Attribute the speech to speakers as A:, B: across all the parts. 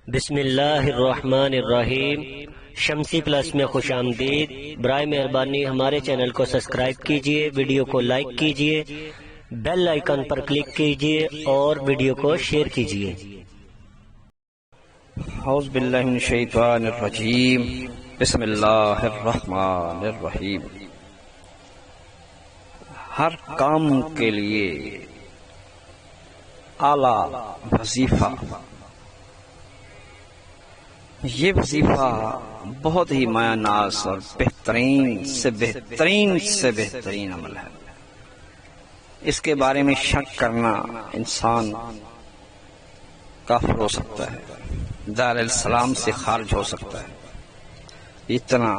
A: بسم اللہ الرحمن الرحیم۔ شمسی پلس میں خوش آمدید۔ برائے مہربانی ہمارے چینل کو سبسکرائب کیجئے، ویڈیو کو لائک کیجئے، بیل آئیکن پر کلک کیجئے اور ویڈیو کو شیئر کیجئے۔
B: اعوذ باللہ من الشیطان الرجیم، بسم اللہ الرحمن الرحیم۔ ہر کام کے لیے اعلیٰ وظیفہ، یہ وظیفہ بہت ہی مایہ ناز اور بہترین سے بہترین عمل ہے۔ اس کے بارے میں شک کرنا انسان کافر ہو سکتا ہے، دار السلام سے خارج ہو سکتا ہے۔ اتنا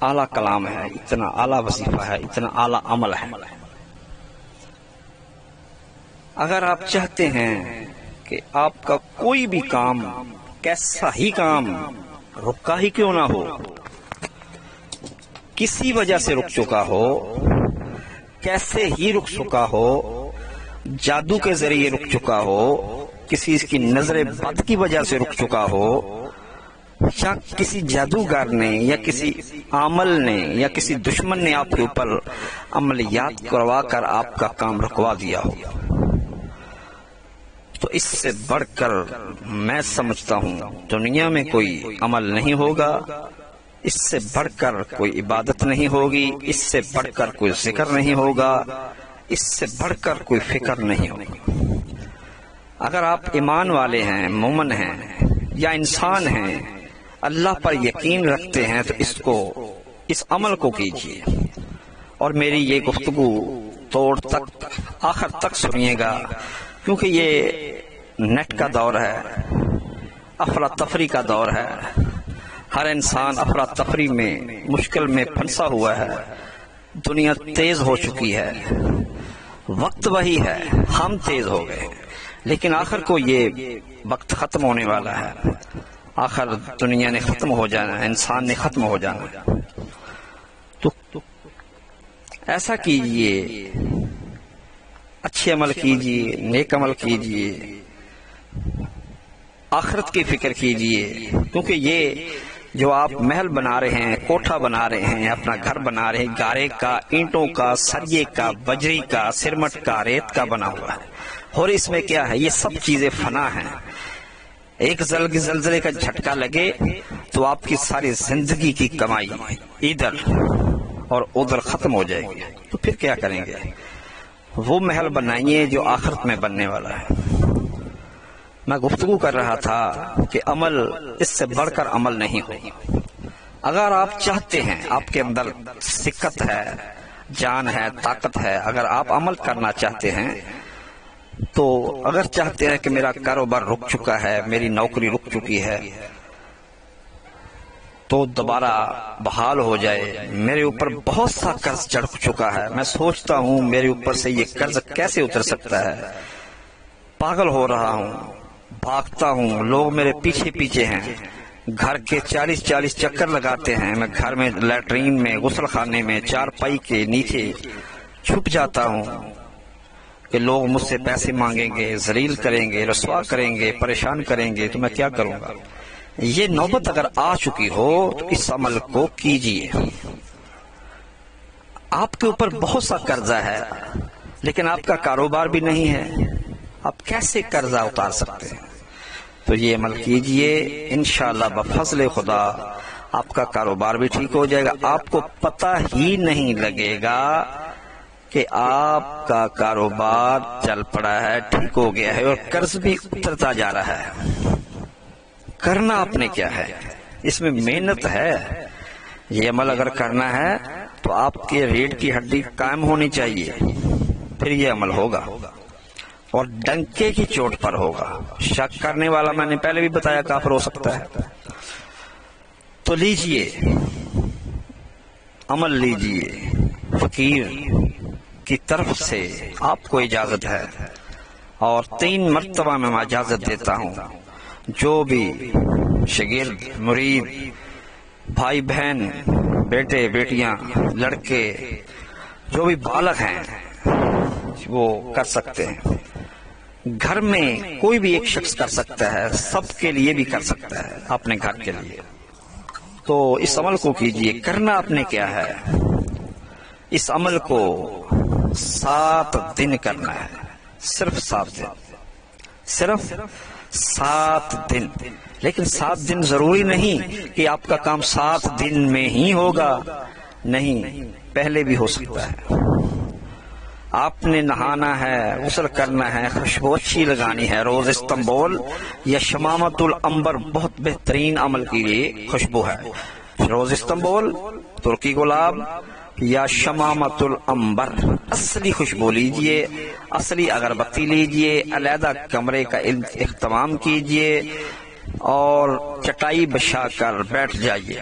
B: اعلیٰ کلام ہے، اتنا اعلیٰ وظیفہ ہے، اتنا اعلیٰ عمل ہے۔ اگر آپ چاہتے ہیں کہ آپ کا کوئی بھی کام، کیسا ہی کام رکا ہی کیوں نہ ہو، کسی وجہ سے رک چکا ہو، کیسے ہی رک چکا ہو، جادو کے ذریعے رک چکا ہو، کسی کی نظر بد کی وجہ سے رک چکا ہو، یا کسی جادوگر نے یا کسی عامل نے یا کسی دشمن نے آپ کے اوپر عملیات کروا کر آپ کا کام رکوا دیا ہو، تو اس سے بڑھ کر میں سمجھتا ہوں دنیا میں کوئی عمل نہیں ہوگا، اس سے بڑھ کر کوئی عبادت نہیں ہوگی، اس سے بڑھ کر کوئی ذکر نہیں ہوگا، اس سے بڑھ کر کوئی فکر نہیں ہوگی۔ اگر آپ ایمان والے ہیں، مومن ہیں یا انسان ہیں، اللہ پر یقین رکھتے ہیں، تو اس عمل کو کیجیے، اور میری یہ گفتگو توڑ تک آخر تک سنیے گا، کیونکہ یہ نیٹ کا دور ہے، افراتفری کا دور ہے، ہر انسان افراتفری میں مشکل میں پھنسا ہوا ہے، دنیا تیز ہو چکی ہے، وقت وہی ہے، ہم تیز ہو گئے، لیکن آخر کو یہ وقت ختم ہونے والا ہے، آخر دنیا نے ختم ہو جانا ہے، انسان نے ختم ہو جانا ہے۔ تو ایسا کیجئے، اچھے عمل کیجئے، نیک عمل کیجئے، آخرت کی فکر کیجئے، کیونکہ یہ جو آپ محل بنا رہے ہیں، کوٹھا بنا رہے ہیں، اپنا گھر بنا رہے ہیں، گارے کا، اینٹوں کا، سریے کا، بجری کا، سرمٹ کا، ریت کا بنا ہوا ہے، اور اس میں کیا ہے، یہ سب چیزیں فنا ہیں۔ ایک زلزلے کا جھٹکا لگے تو آپ کی ساری زندگی کی کمائی ادھر اور ادھر ختم ہو جائے گی، تو پھر کیا کریں گے؟ وہ محل بنائیے جو آخرت میں بننے والا ہے۔ میں گفتگو کر رہا تھا کہ عمل، اس سے بڑھ کر عمل نہیں ہو۔ اگر آپ چاہتے ہیں، آپ کے اندر سکت ہے، جان ہے، طاقت ہے، اگر آپ عمل کرنا چاہتے ہیں، تو اگر چاہتے ہیں کہ میرا کاروبار رک چکا ہے، میری نوکری رک چکی ہے، تو دوبارہ بحال ہو جائے، میرے اوپر بہت سا قرض چڑھ چکا ہے، میں سوچتا ہوں میرے اوپر سے یہ قرض کیسے اتر سکتا ہے، پاگل ہو رہا ہوں، بھاگتا ہوں، لوگ میرے پیچھے ہیں، گھر کے 40 چکر لگاتے ہیں، میں گھر میں لیٹرین میں، غسل خانے میں، چارپائی کے نیچے چھپ جاتا ہوں کہ لوگ مجھ سے پیسے مانگیں گے، ذلیل کریں گے، رسوا کریں گے، پریشان کریں گے، تو میں کیا کروں گا؟ یہ نوبت اگر آ چکی ہو تو اس عمل کو کیجیے۔ آپ کے اوپر بہت سا قرضہ ہے، لیکن آپ کا کاروبار بھی نہیں ہے، آپ کیسے قرضہ اتار سکتے ہیں؟ تو یہ عمل کیجیے، انشاءاللہ بفضل خدا آپ کا کاروبار بھی ٹھیک ہو جائے گا، آپ کو پتہ ہی نہیں لگے گا کہ آپ کا کاروبار چل پڑا ہے، ٹھیک ہو گیا ہے، اور قرض بھی اترتا جا رہا ہے۔ کرنا آپ نے کیا ہے؟ اس میں محنت ہے۔ یہ عمل اگر کرنا ہے تو آپ کے ریڑھ کی ہڈی قائم ہونی چاہیے، پھر یہ عمل ہوگا، اور ڈنکے کی چوٹ پر ہوگا۔ شک کرنے والا، میں نے پہلے بھی بتایا، کافر ہو سکتا ہے۔ تو لیجئے، عمل لیجئے، فقیر کی طرف سے آپ کو اجازت ہے، اور 3 مرتبہ میں اجازت دیتا ہوں، جو بھی شاگرد، مرید، بھائی بہن، بیٹے بیٹیاں، لڑکے، جو بھی بالغ ہیں وہ کر سکتے ہیں۔ گھر میں کوئی بھی ایک شخص کر سکتا ہے، سب کے لیے بھی کر سکتا ہے، اپنے گھر کے لیے۔ تو اس عمل کو کیجئے۔ کرنا آپ نے کیا ہے؟ اس عمل کو 7 دن کرنا ہے، صرف 7 دن، صرف 7 دن۔ لیکن 7 دن ضروری نہیں کہ آپ کا کام 7 دن میں ہی ہوگا، نہیں، پہلے بھی ہو سکتا ہے۔ آپ نے نہانا ہے، غسل کرنا ہے، خوشبو اچھی لگانی ہے۔ روز استنبول یا شمامت العنبر بہت بہترین عمل کے لیے خوشبو ہے۔ روز استنبول، ترکی گلاب یا شمامت العنبر، اصلی خوشبو لیجئے، اصلی اگربتی لیجئے، علیحدہ کمرے کا اہتمام کیجئے اور چٹائی بچھا کر بیٹھ جائیے۔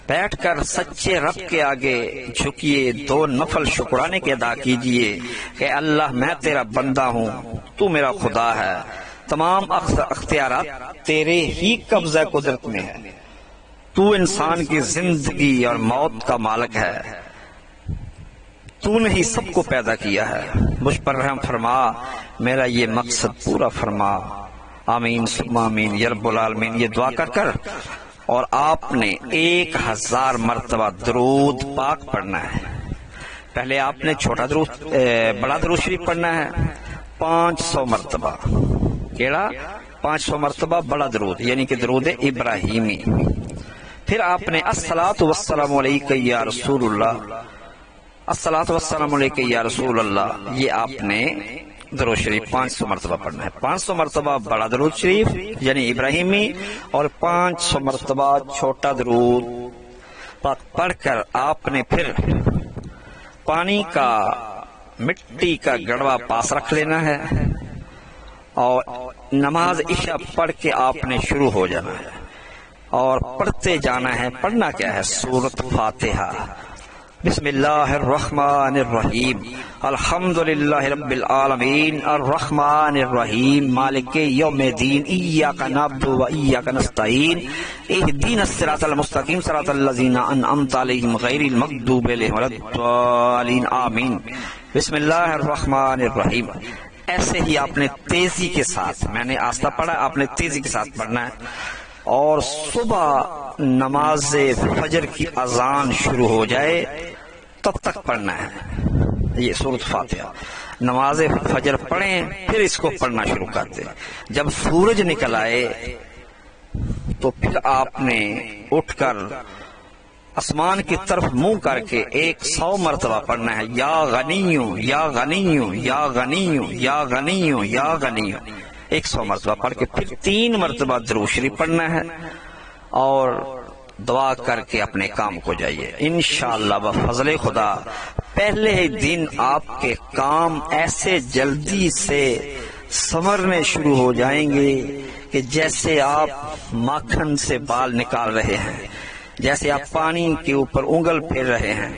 B: بیٹھ کر سچے رب کے آگے جھکیے، 2 نفل شکرانے کے ادا کیجئے کہ اللہ میں تیرا بندہ ہوں، تو میرا خدا ہے، تمام اختیارات تیرے ہی قبضہ قدرت میں ہے، تو انسان کی زندگی اور موت کا مالک ہے، تو نے ہی سب کو پیدا کیا ہے، مجھ پر رحم فرما، میرا یہ مقصد پورا فرما، آمین ثم آمین یا رب العالمین۔ یہ دعا کر کر اور آپ نے 1000 مرتبہ درود پاک پڑھنا ہے۔ پہلے آپ نے بڑا درود شریف پڑھنا ہے 500 مرتبہ۔ کیڑا؟ 500 مرتبہ بڑا درود، یعنی کہ درود ابراہیمی۔ پھر آپ نے الصلاۃ والسلام علیک یا رسول اللہ، الصلاۃ والسلام علیک یا رسول اللہ، یہ آپ نے درود شریف 500 مرتبہ پڑھنا ہے۔ 500 مرتبہ بڑا درود شریف یعنی ابراہیمی اور 500 مرتبہ چھوٹا درود پڑھ کر آپ نے پھر پانی کا، مٹی کا گڑوا پاس رکھ لینا ہے اور نماز عشاء پڑھ کے آپ نے شروع ہو جانا ہے اور پڑھتے جانا ہے۔ پڑھنا کیا ہے؟ سورۃ فاتحہ۔ بسم اللہ الرحمن الرحیم، الحمدللہ رب العالمین، الرحمن الرحیم، مالک یوم الدین، ایاک نعبد و ایاک نستعین، اہدنا الصراط المستقیم، صراط الذین انعمت علیہم غیر المغضوب علیہم ولا الضالین، آمین۔ بسم اللہ الرحمن الرحیم۔ ایسے ہی آپ نے تیزی کے ساتھ، میں نے آہستہ پڑھا، آپ نے تیزی کے ساتھ پڑھنا ہے اور صبح نماز فجر کی اذان شروع ہو جائے تب تک پڑھنا ہے یہ سورۃ فاتحہ۔ نماز فجر پڑھیں پھر اس کو پڑھنا شروع کر دیں۔ جب سورج نکل آئے تو پھر آپ نے اٹھ کر آسمان کی طرف منہ کر کے 100 مرتبہ پڑھنا ہے، یا غنیوں یا غنیوں یا غنیوں یا غنیوں یا غنیوں، 100 مرتبہ پڑھ کے پھر 3 مرتبہ درود شریف پڑھنا ہے اور دعا کر کے اپنے کام کو جائیے۔ انشاءاللہ بفضل خدا پہلے ہی دن آپ کے کام ایسے جلدی سے سنورنے شروع ہو جائیں گے کہ جیسے آپ مکھن سے بال نکال رہے ہیں، جیسے آپ پانی کے اوپر انگل پھیر رہے ہیں،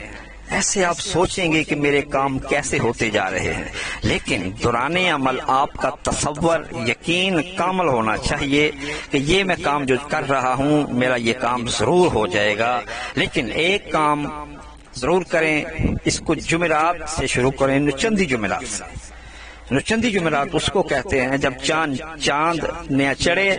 B: ایسے آپ سوچیں گے کہ میرے کام کیسے ہوتے جا رہے ہیں۔ لیکن دوران عمل آپ کا تصور، یقین کامل ہونا چاہیے کہ یہ میں کام جو کر رہا ہوں میرا یہ کام ضرور ہو جائے گا۔ لیکن ایک کام ضرور کریں، اس کو جمعرات سے شروع کریں، نچندی جمعرات سے۔ نچندی جمعرات اس کو کہتے ہیں جب چاند نیا چڑھے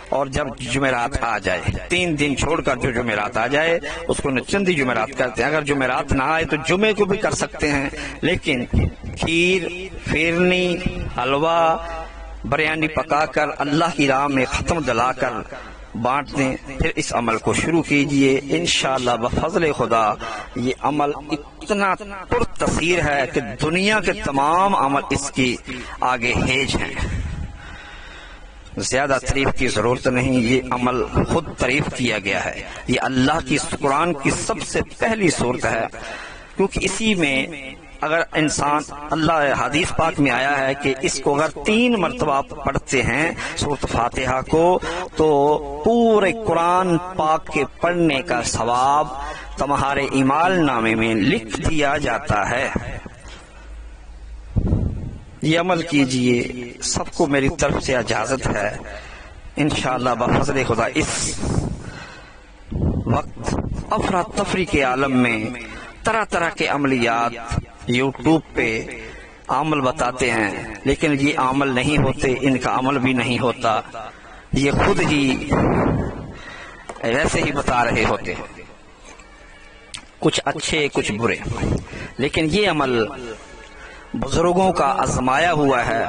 B: اور جب جمعرات آ جائے، 3 دن چھوڑ کر جو جمعرات آ جائے اس کو نچندی جمعرات کرتے ہیں۔ اگر جمعرات نہ آئے تو جمعے کو بھی کر سکتے ہیں، لیکن کھیر، فیرنی، حلوہ، بریانی پکا کر اللہ کی راہ میں ختم دلا کر بانٹ دیں، پھر اس عمل کو شروع کیجئے۔ انشاءاللہ بفضل خدا یہ عمل اتنا پرتاثیر ہے کہ دنیا کے تمام عمل اس کی آگے ہیج ہیں۔ زیادہ تعریف کی ضرورت نہیں، یہ عمل خود تعریف کیا گیا ہے۔ یہ اللہ کی قرآن کی سب سے پہلی صورت ہے، کیونکہ اسی میں اگر انسان، اللہ حدیث پاک میں آیا ہے کہ اس کو اگر 3 مرتبہ آپ پڑھتے ہیں سورۃ فاتحہ کو تو پورے قرآن پاک کے پڑھنے کا ثواب تمہارے اعمال نامے میں لکھ دیا جاتا ہے۔ یہ عمل کیجئے، سب کو میری طرف سے اجازت ہے۔ انشاءاللہ بفضل خدا اس وقت افراتفری کے عالم میں طرح طرح کے عملیات یوٹیوب پہ عمل بتاتے ہیں، لیکن یہ عمل نہیں ہوتے، ان کا عمل بھی نہیں ہوتا، یہ خود ہی ویسے ہی بتا رہے ہوتے، کچھ اچھے کچھ برے، لیکن یہ عمل بزرگوں کا آزمایا ہوا ہے۔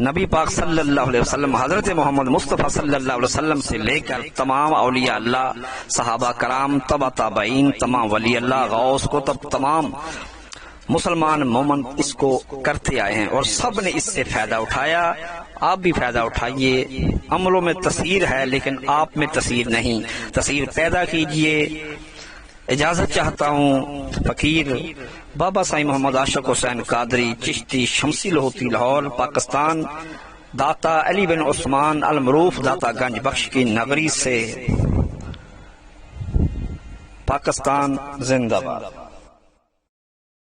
B: نبی پاک صلی اللہ علیہ وسلم، حضرت محمد مصطفیٰ صلی اللہ علیہ وسلم سے لے کر تمام اولیاء اللہ، صحابہ کرام، تبع تابعین، تمام ولی اللہ، غوث کتب، تمام مسلمان مومن اس کو کرتے آئے ہیں اور سب نے اس سے فائدہ اٹھایا۔ آپ بھی فائدہ اٹھائیے۔ عملوں میں تاثیر ہے لیکن آپ میں تاثیر نہیں، تاثیر پیدا کیجئے۔ اجازت چاہتا ہوں فقیر بابا سائی محمد عاشق حسین قادری چشتی شمسی لاہوری لاہور پاکستان، داتا علی بن عثمان المعروف داتا گنج بخش کی نگری سے، پاکستان زندہ باد۔